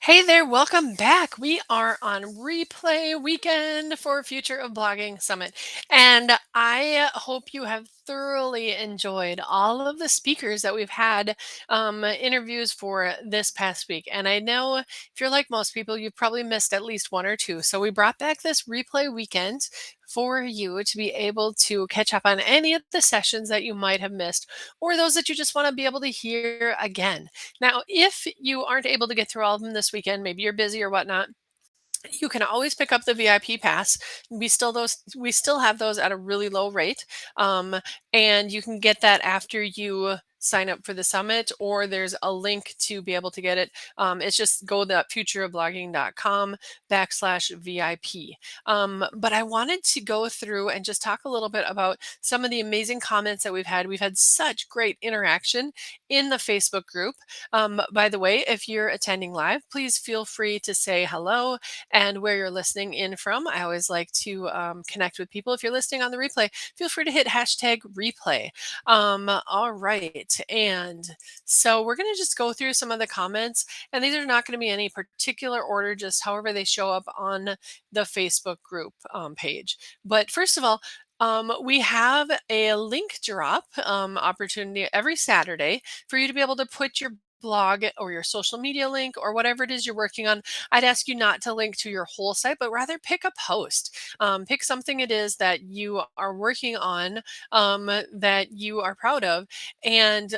Hey there, welcome back. We are on replay weekend for Future of Blogging Summit. And I hope you have thoroughly enjoyed all of the speakers that we've had interviews for this past week. And I know if you're like most people, you've probably missed at least one or two. So we brought back this replay weekend for you to be able to catch up on any of the sessions that you might have missed or those that you just want to be able to hear again. Now, if you aren't able to get through all of them this weekend, maybe you're busy or whatnot, you can always pick up the VIP pass. We still have those at a really low rate. And you can get that after you sign up for the summit, or there's a link to be able to get it. It's just go to futureofblogging.com/VIP. But I wanted to go through and just talk a little bit about some of the amazing comments that we've had. We've had such great interaction in the Facebook group. By the way, if you're attending live, please feel free to say hello and where you're listening in from. I always like to connect with people. If you're listening on the replay, feel free to hit hashtag replay. All right. And so we're going to just go through some of the comments, and these are not going to be any particular order, just however they show up on the Facebook group page. But first of all, we have a link drop opportunity every Saturday for you to be able to put your blog or your social media link or whatever it is you're working on. I'd ask you not to link to your whole site, but rather pick a post. Pick something it is that you are working on, that you are proud of, and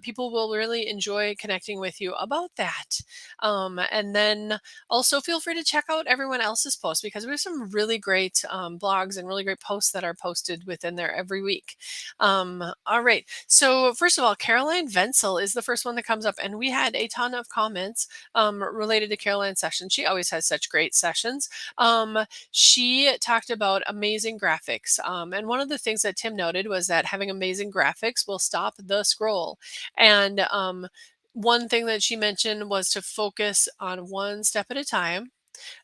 people will really enjoy connecting with you about that. And then also feel free to check out everyone else's posts because we have some really great blogs and really great posts that are posted within there every week. All right. So first of all, Caroline Venzel is the first one that comes up, and we had a ton of comments related to Caroline's session. She always has such great sessions. She talked about amazing graphics, and one of the things that Tim noted was that having amazing graphics will stop the scroll. And one thing that she mentioned was to focus on one step at a time,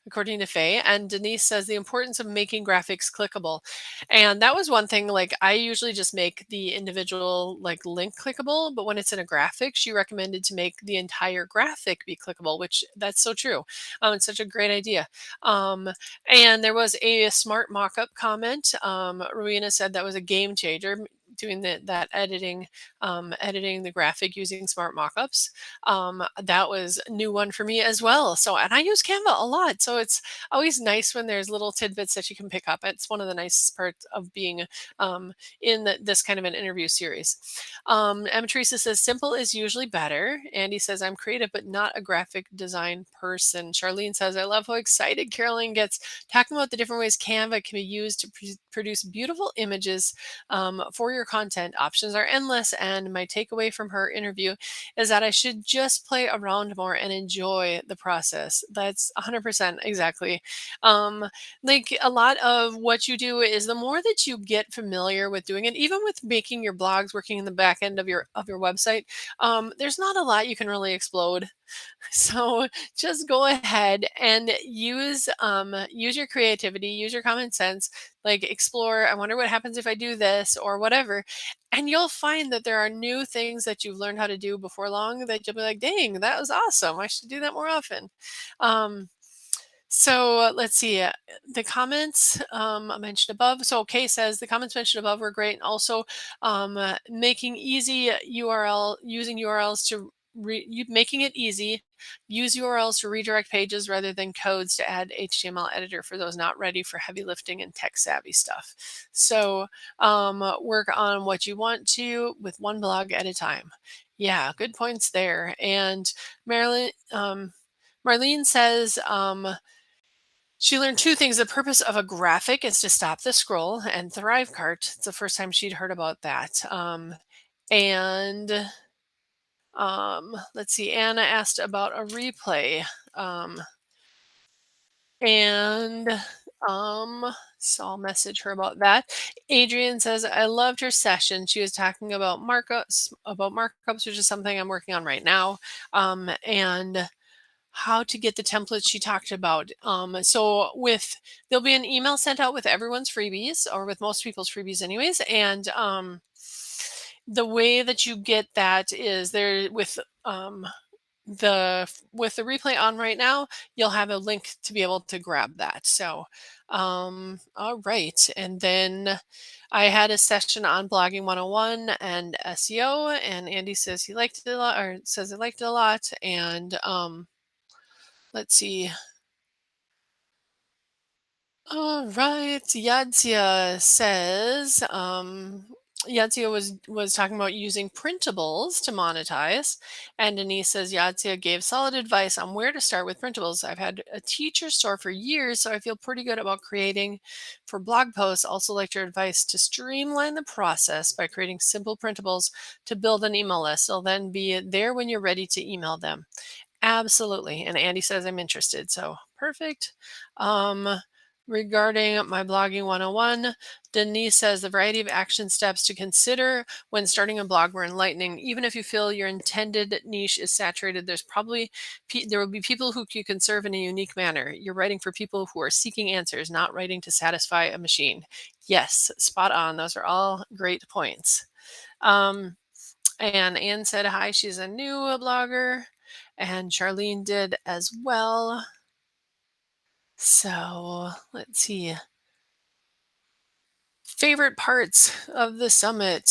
according to Faye. And Denise says the importance of making graphics clickable. And that was one thing, like I usually just make the individual like link clickable, but when it's in a graphic, she recommended to make the entire graphic be clickable, which that's so true. It's such a great idea. Um, and there was a smart mock-up comment. Rowena said that was a game changer, doing that editing, editing the graphic using smart mockups. That was a new one for me as well. So, and I use Canva a lot. So it's always nice when there's little tidbits that you can pick up. It's one of the nicest parts of being in this kind of an interview series. Emma Teresa says, simple is usually better. Andy says, I'm creative, but not a graphic design person. Charlene says, I love how excited Caroline gets talking about the different ways Canva can be used to produce beautiful images for your content. Options are endless. And my takeaway from her interview is that I should just play around more and enjoy the process. That's 100% exactly. Like a lot of what you do is the more that you get familiar with doing it, even with making your blogs, working in the back end of your website, there's not a lot you can really explode. So just go ahead and use your creativity, use your common sense, like explore. I wonder what happens if I do this or whatever, and you'll find that there are new things that you've learned how to do before long that you'll be like, "Dang, that was awesome! I should do that more often." Um, so let's see. The comments I mentioned above. So Kay says the comments mentioned above were great. And also, making easy URL using URLs to making it easy. Use URLs to redirect pages rather than codes to add HTML editor for those not ready for heavy lifting and tech savvy stuff. So work on what you want to with one blog at a time. Yeah, good points there. And Marilyn. Marlene says she learned two things. The purpose of a graphic is to stop the scroll, and Thrivecart, it's the first time she'd heard about that. And let's see, Anna asked about a replay. Um, and so I'll message her about that. Adrian says, I loved her session. She was talking about markups, which is something I'm working on right now. And how to get the templates she talked about. So there'll be an email sent out with everyone's freebies, or with most people's freebies anyways. And the way that you get that is there with with the replay on right now, you'll have a link to be able to grab that. So, all right. And then I had a session on blogging 101 and SEO, and Andy says he liked it a lot, or says he liked it a lot. And let's see. All right. Yadzia says, Yadzia was talking about using printables to monetize, and Denise says Yadzia gave solid advice on where to start with printables. I've had a teacher store for years, so I feel pretty good about creating for blog posts. Also, liked your advice to streamline the process by creating simple printables to build an email list. They'll then be there when you're ready to email them. Absolutely. And Andy says I'm interested. So perfect. Um, Regarding my blogging 101, Denise says the variety of action steps to consider when starting a blog were enlightening. Even if you feel your intended niche is saturated, there will be people who you can serve in a unique manner. You're writing for people who are seeking answers, not writing to satisfy a machine. Yes, spot on. Those are all great points. Um, and Anne said hi, she's a new blogger. And Charlene did as well. So let's see. Favorite parts of the summit.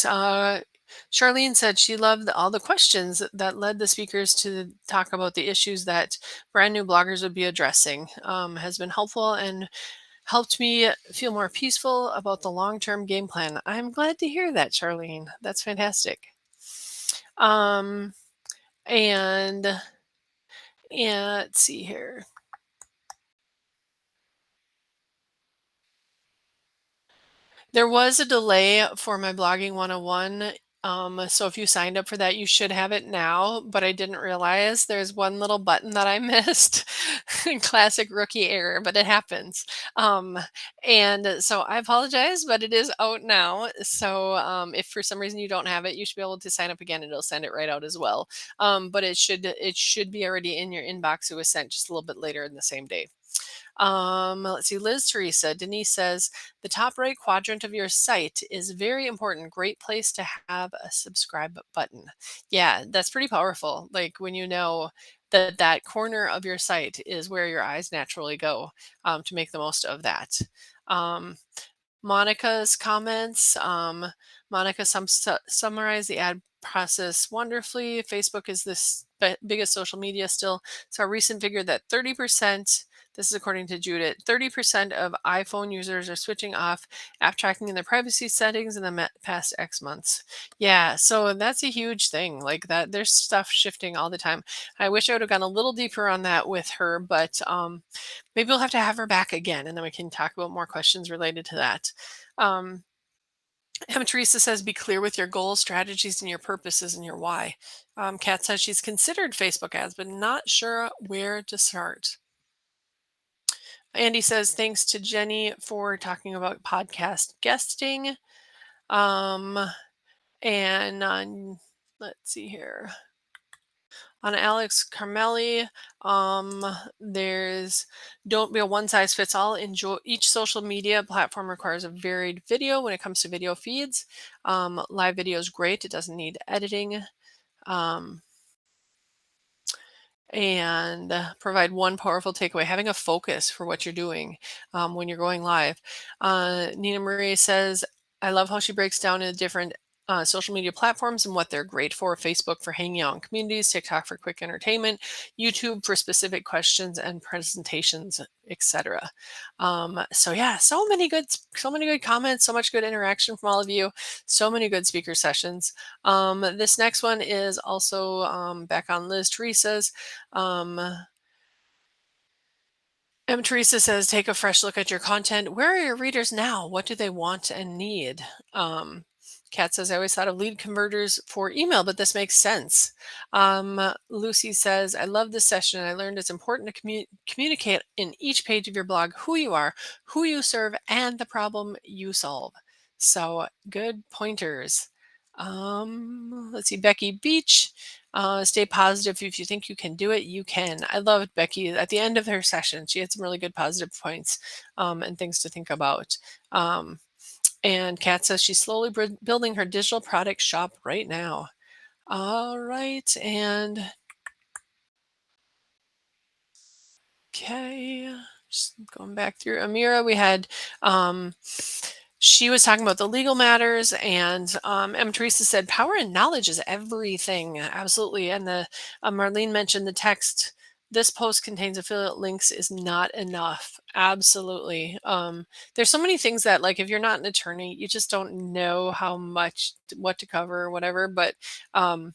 Charlene said she loved all the questions that led the speakers to talk about the issues that brand new bloggers would be addressing. Has been helpful and helped me feel more peaceful about the long term game plan. I'm glad to hear that, Charlene. That's fantastic. Um, and Yeah, let's see here. There was a delay for my blogging 101. So if you signed up for that, you should have it now, but I didn't realize there's one little button that I missed. Classic rookie error, but it happens. And so I apologize, but it is out now. So if for some reason you don't have it, you should be able to sign up again. It'll send it right out as well. But it should be already in your inbox. It was sent just a little bit later in the same day. Let's see. Liz Teresa. Denise says the top right quadrant of your site is very important. Great place to have a subscribe button. Yeah, that's pretty powerful. Like when you know that that corner of your site is where your eyes naturally go, to make the most of that. Um, Monica's comments. Monica summarized the ad process wonderfully. Facebook is this biggest social media still. So a recent figure that 30%, this is according to Judith, 30% of iPhone users are switching off app tracking in their privacy settings in the past X months. Yeah, so that's a huge thing. Like that, there's stuff shifting all the time. I wish I would have gone a little deeper on that with her, but maybe we'll have to have her back again, and then we can talk about more questions related to that. Um, Emma Teresa says, be clear with your goals, strategies, and your purposes and your why. Kat says she's considered Facebook ads, but not sure where to start. Andy says, thanks to Jenny for talking about podcast guesting. Um, and let's see here. On Alex Carmelli, there's don't be a one size fits all. Enjoy each social media platform requires a varied video when it comes to video feeds. Live video is great, it doesn't need editing. Um, and provide one powerful takeaway, having a focus for what you're doing when you're going live. Nina Marie says, I love how she breaks down the different social media platforms and what they're great for. Facebook for hanging out in communities, TikTok for quick entertainment, YouTube for specific questions and presentations, etc. So yeah, so many good comments, so much good interaction from all of you, so many good speaker sessions. This next one is also back on Liz Teresa's. Um, Teresa says, take a fresh look at your content. Where are your readers now? What do they want and need? Kat says, I always thought of lead converters for email, but this makes sense. Lucy says, I love this session. I learned it's important to communicate in each page of your blog who you are, who you serve, and the problem you solve. So good pointers. Let's see, Becky Beach. Stay positive. If you think you can do it, you can. I loved Becky at the end of her session. She had some really good positive points and things to think about. And Kat says she's slowly building her digital product shop right now. All right. And Okay. Just going back through Amira, we had um, she was talking about the legal matters, and M. Teresa said, "Power and knowledge is everything." Absolutely. And the Marlene mentioned the text. This post contains affiliate links is not enough. Absolutely. There's so many things that, like, if you're not an attorney, you just don't know how much what to cover or whatever. But um,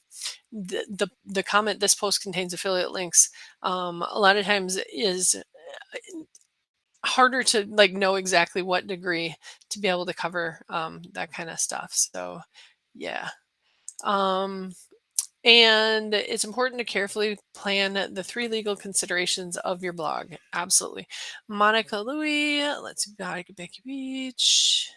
the comment, "This post contains affiliate links," a lot of times is harder to, like, know exactly what degree to be able to cover that kind of stuff. So yeah. um and it's important to carefully plan the three legal considerations of your blog. Absolutely. Monica Louie, let's see, Becky Beach,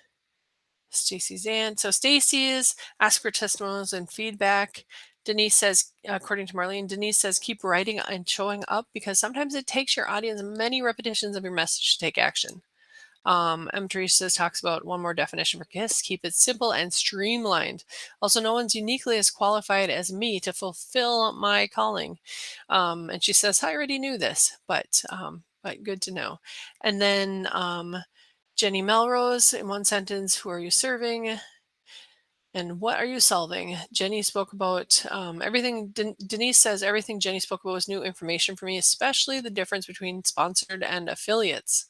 Stacy Zan. So Stacy's ask for testimonials and feedback. Denise says, according to Marlene, Denise says, keep writing and showing up because sometimes it takes your audience many repetitions of your message to take action. M. Teresa talks about one more definition for KISS: keep it simple and streamlined. Also, no one's uniquely as qualified as me to fulfill my calling. And she says, I already knew this, but good to know. And then Jenny Melrose, in one sentence, who are you serving? And what are you solving? Jenny spoke about everything. Denise says everything Jenny spoke about was new information for me, especially the difference between sponsored and affiliates.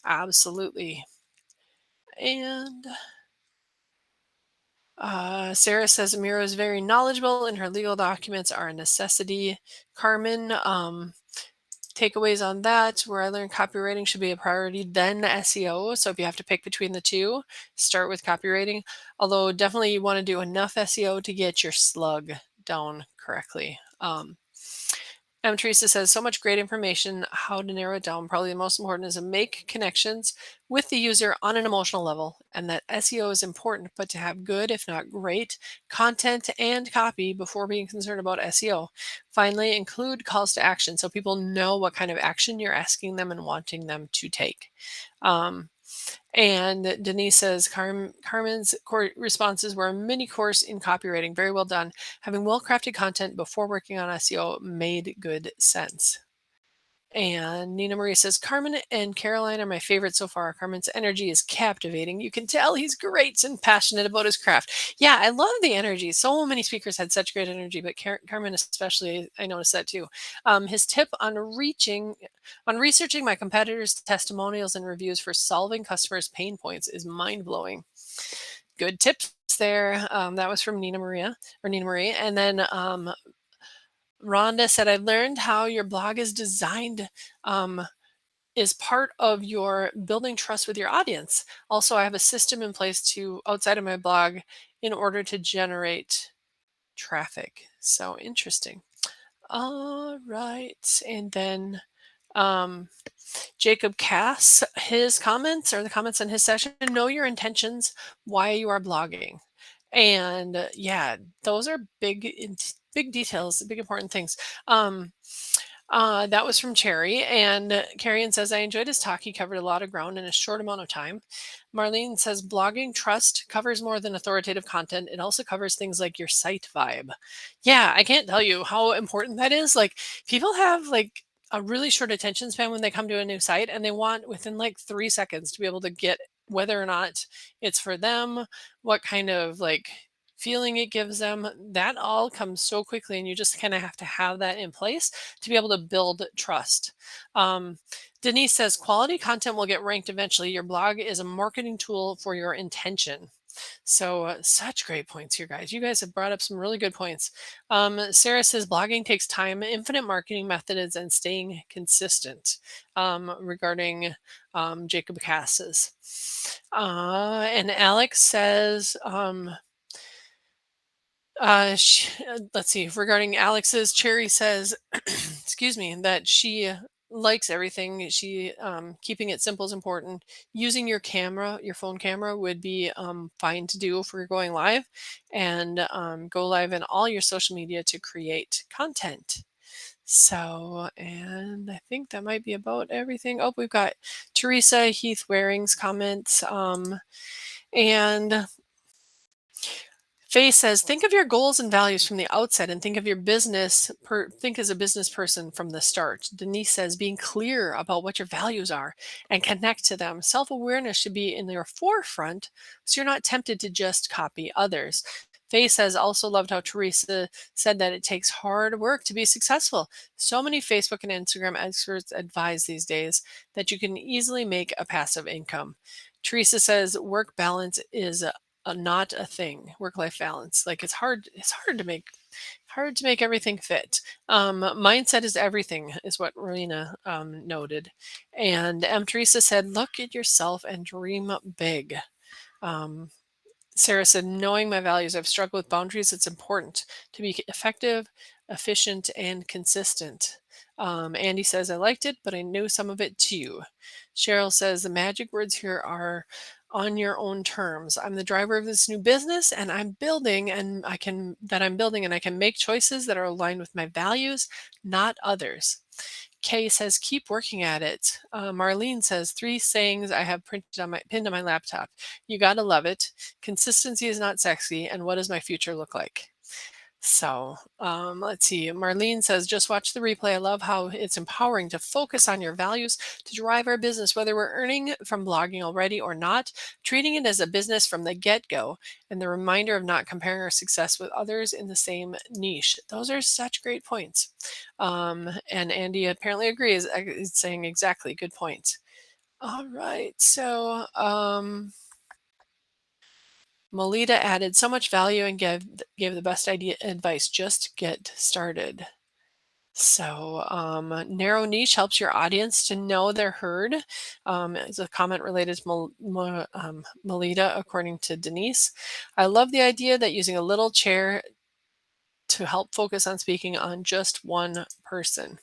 Absolutely. And Sarah says Amira is very knowledgeable and her legal documents are a necessity. Carmen, takeaways on that, where I learned copywriting should be a priority, then SEO. So if you have to pick between the two, start with copywriting. Although definitely you want to do enough SEO to get your slug down correctly. Teresa says, so much great information. How to narrow it down. Probably the most important is to make connections with the user on an emotional level, and that SEO is important, but to have good, if not great, content and copy before being concerned about SEO. Finally, include calls to action so people know what kind of action you're asking them and wanting them to take. And Denise says, Carmen's responses were a mini course in copywriting. Very well done. Having well crafted content before working on SEO made good sense. And Nina Marie says, Carmen and Caroline are my favorite so far. Carmen's energy is captivating. You can tell he's great and passionate about his craft. Yeah, I love the energy. So many speakers had such great energy, but Carmen especially, I noticed that too. His tip on researching my competitors' testimonials and reviews for solving customers' pain points is mind blowing. Good tips there. That was from Nina Marie. And then Rhonda said, I learned how your blog is designed is part of your building trust with your audience. Also, I have a system in place to outside of my blog in order to generate traffic. So interesting. All right. And then um, Jacob Cass, his comments or the comments on his session, know your intentions, why you are blogging. And yeah, those are big details, big important things. That was from Cherry. And Carrion says, I enjoyed his talk. He covered a lot of ground in a short amount of time. Marlene says, blogging trust covers more than authoritative content. It also covers things like your site vibe. Yeah, I can't tell you how important that is. Like, people have like a really short attention span when they come to a new site, and they want within like 3 seconds to be able to get whether or not it's for them, what kind of like feeling it gives them. That all comes so quickly, and you just kind of have to have that in place to be able to build trust. Um, Denise says quality content will get ranked eventually. Your blog is a marketing tool for your intention. So, such great points here, guys. You guys have brought up some really good points. Sarah says blogging takes time, infinite marketing methods, and staying consistent. Regarding Jacob Cass's. And Alex says, let's see, regarding Alex's, Cherry says, excuse me, that she likes everything. She keeping it simple is important. Using your camera, your phone camera, would be fine to do if we're going live, and go live in all your social media to create content. So, and I think that might be about everything. Oh, we've got Teresa Heath Waring's comments, and Faye says, think of your goals and values from the outset and think of your think as a business person from the start. Denise says, being clear about what your values are and connect to them. Self-awareness should be in your forefront so you're not tempted to just copy others. Faye says, also loved how Teresa said that it takes hard work to be successful. So many Facebook and Instagram experts advise these days that you can easily make a passive income. Teresa says work balance is not a thing. Work life balance, like it's hard to make everything fit. Mindset is everything, is what Marina noted. And Teresa said look at yourself and dream big. um, Sarah said, knowing my values, I've struggled with boundaries. It's important to be effective, efficient, and consistent. Andy says, I liked it, but I knew some of it too. Cheryl says, the magic words here are on your own terms. I'm the driver of this new business and I'm building and I can make choices that are aligned with my values, not others. Kay says, keep working at it. Marlene says, three sayings I have pinned on my laptop. You gotta love it. Consistency is not sexy. And what does my future look like? So let's see. Marlene says, just watch the replay. I love how it's empowering to focus on your values to drive our business, whether we're earning from blogging already or not, treating it as a business from the get go, and the reminder of not comparing our success with others in the same niche. Those are such great points. And Andy apparently agrees, is saying exactly good points. All right. So, Melita added so much value and gave the best advice. Just get started. So, narrow niche helps your audience to know they're heard. Is a comment related to Melita, according to Denise. I love the idea that using a little chair to help focus on speaking on just one person.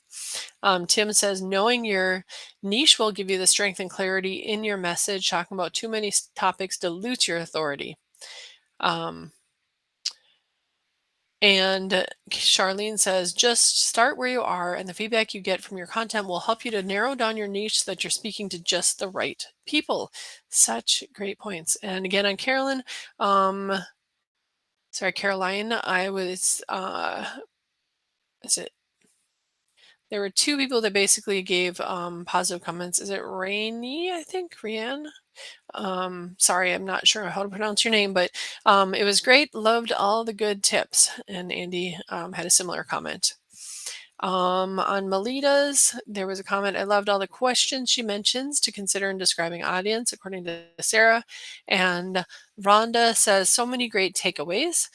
Tim says, knowing your niche will give you the strength and clarity in your message. Talking about too many topics dilutes your authority. Um, And Charlene says, just start where you are, and the feedback you get from your content will help you to narrow down your niche so that you're speaking to just the right people. Such great points. And again, on um, Caroline, is it, there were two people that basically gave positive comments. Is it Rainy? I think, Rianne? Sorry, I'm not sure how to pronounce your name, but it was great. Loved all the good tips. And Andy had a similar comment. On Melita's, there was a comment. I loved all the questions she mentions to consider in describing audience, according to Sarah. And Rhonda says so many great takeaways.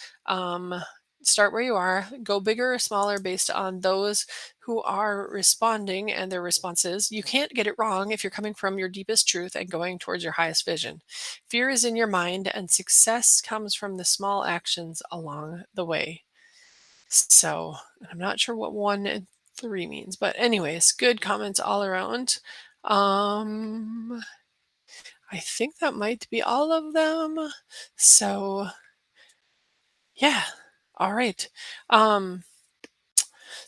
Start where you are, go bigger or smaller based on those who are responding and their responses. You can't get it wrong if you're coming from your deepest truth and going towards your highest vision. Fear is in your mind, and success comes from the small actions along the way. So I'm not sure what 1 and 3 means, but anyways, good comments all around. I think that might be all of them. So yeah, all right. Um,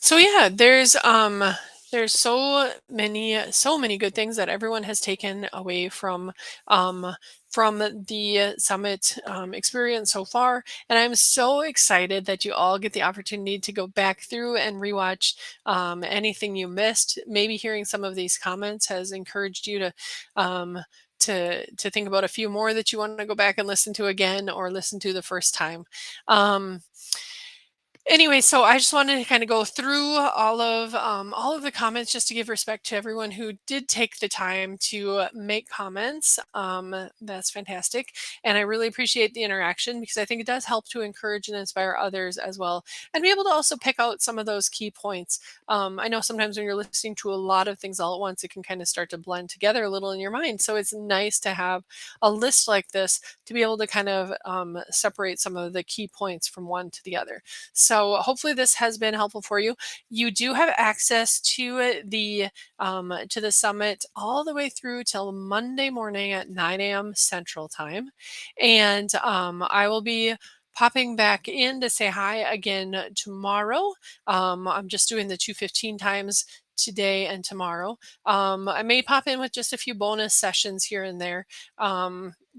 So yeah, there's so many good things that everyone has taken away um from the summit experience so far, and I'm so excited that you all get the opportunity to go back through and rewatch anything you missed. Maybe hearing some of these comments has encouraged you um, to think about a few more that you want to go back and listen to again or listen to the first time. Um, Anyway, so I just wanted to kind of go through all of the comments just to give respect to everyone who did take the time to make comments. That's fantastic, and I really appreciate the interaction because I think it does help to encourage and inspire others as well, and be able to also pick out some of those key points. I know sometimes when you're listening to a lot of things all at once, it can kind of start to blend together a little in your mind. So it's nice to have a list like this to be able to kind of separate some of the key points from one to the other. So hopefully this has been helpful for you. You do have access to the summit all the way through till Monday morning at 9 a.m. Central Time, and I will be popping back in to say hi again tomorrow. I'm just doing the 2:15 times today and tomorrow. I may pop in with just a few bonus sessions here and there,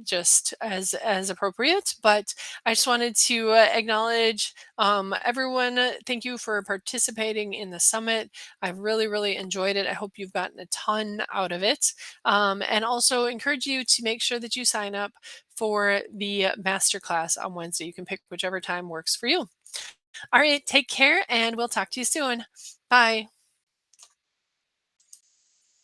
just as appropriate. But I just wanted to acknowledge everyone. Thank you for participating in the summit. I've really enjoyed it. I hope you've gotten a ton out of it, and also encourage you to make sure that you sign up for the masterclass on Wednesday. You can pick whichever time works for you. All right, take care, and we'll talk to you soon. Bye.